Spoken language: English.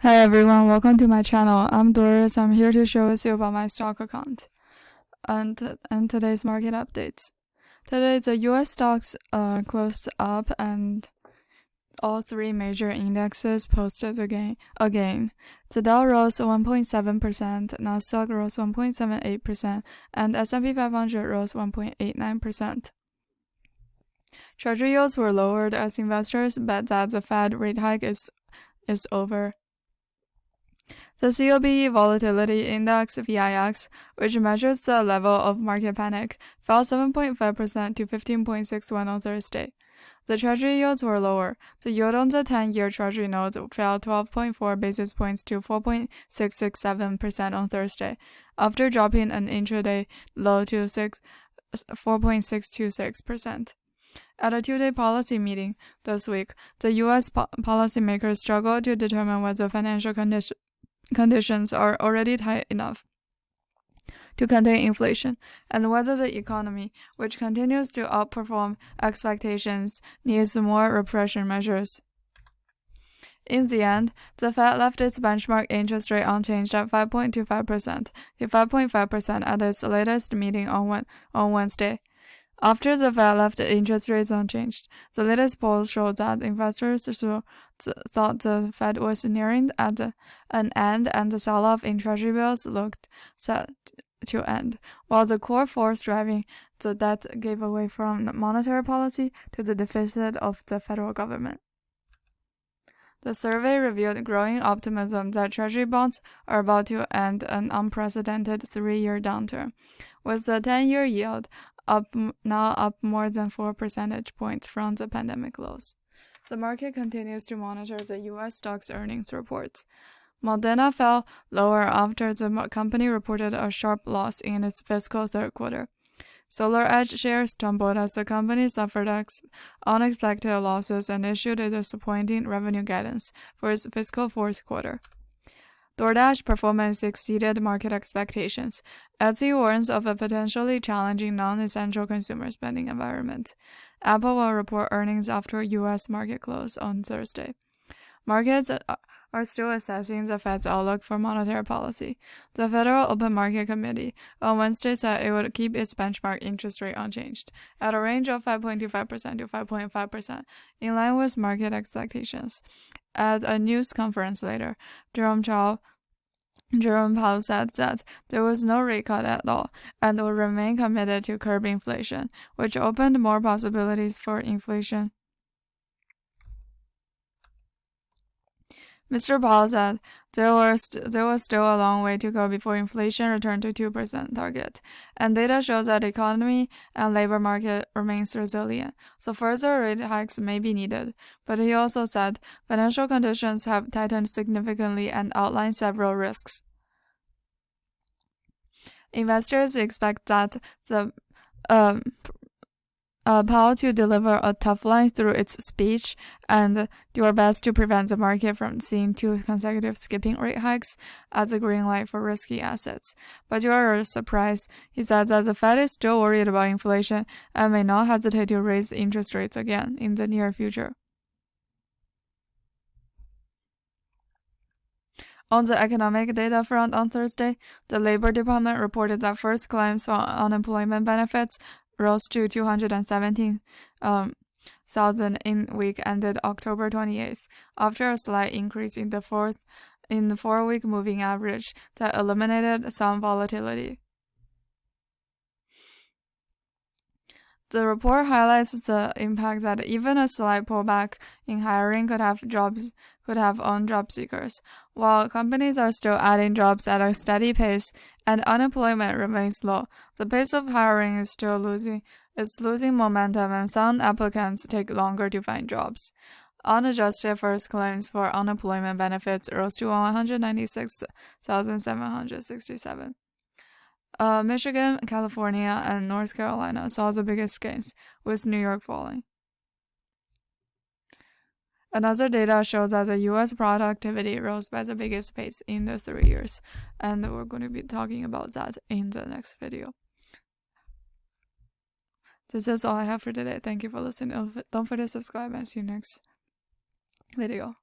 Hi everyone, welcome to my channel. I'm Doris. I'm here to show you about my stock account and today's market updates. Today the US stocks closed up and all three major indexes posted again. The Dow rose 1.7%, Nasdaq rose 1.78%, and S&P 500 rose 1.89%. Treasury yields were lowered as investors bet that the Fed rate hike is over. The COBE Volatility Index (VIX), which measures the level of market panic, fell 7.5% to 15.61 on Thursday. The Treasury yields were lower. The yield on the 10-year Treasury note fell 12.4 basis points to 4.667% on Thursday, after dropping an intraday low to 4.626%. At a two-day policy meeting this week, the U.S. policymakers struggled to determine whether financial conditions are already tight enough to contain inflation, and whether the economy, which continues to outperform expectations, needs more repression measures. In the end, the Fed left its benchmark interest rate unchanged at 5.25% to 5.5% at its latest meeting on Wednesday. After the Fed left interest rates unchanged, the latest poll showed that investors thought the Fed was nearing an end, and the sell-off in Treasury bills looked set to end, while the core force driving the debt gave away from monetary policy to the deficit of the federal government. The survey revealed growing optimism that Treasury bonds are about to end an unprecedented 3-year downturn, with the 10-year yield now up more than 4 percentage points from the pandemic lows. The market continues to monitor the U.S. stocks earnings reports. Moderna fell lower after the company reported a sharp loss in its fiscal third quarter. SolarEdge shares tumbled as the company suffered unexpected losses and issued a disappointing revenue guidance for its fiscal fourth quarter. DoorDash performance exceeded market expectations. Etsy warns of a potentially challenging non-essential consumer spending environment. Apple will report earnings after U.S. market close on Thursday. Markets are still assessing the Fed's outlook for monetary policy. The Federal Open Market Committee on Wednesday said it would keep its benchmark interest rate unchanged, at a range of 5.25% to 5.5%, in line with market expectations. At a news conference later, Jerome Powell said that there was no rate cut at all and would remain committed to curb inflation, which opened more possibilities for inflation. Mr. Powell said there was still a long way to go before inflation returned to 2% target, and data shows that the economy and labor market remains resilient, so further rate hikes may be needed. But he also said financial conditions have tightened significantly and outlined several risks. Investors expect that the Powell to deliver a tough line through its speech and do our best to prevent the market from seeing 2 consecutive skipping rate hikes as a green light for risky assets. But to our surprise, he said that the Fed is still worried about inflation and may not hesitate to raise interest rates again in the near future. On the economic data front on Thursday, the Labor Department reported that first claims for unemployment benefits rose to 217,000 in week ended October 28th, after a slight increase in the 4-week moving average that eliminated some volatility. The report highlights the impact that even a slight pullback in hiring could have on job seekers. While companies are still adding jobs at a steady pace and unemployment remains low, the pace of hiring is still losing momentum, and some applicants take longer to find jobs. Unadjusted first claims for unemployment benefits rose to 196,767. Michigan, California, and North Carolina saw the biggest gains, with New York falling. Another data shows that the U.S. productivity rose by the biggest pace in the 3 years, and we're going to be talking about that in the next video. This is all I have for today. Thank you for listening. Don't forget to subscribe and see you next video.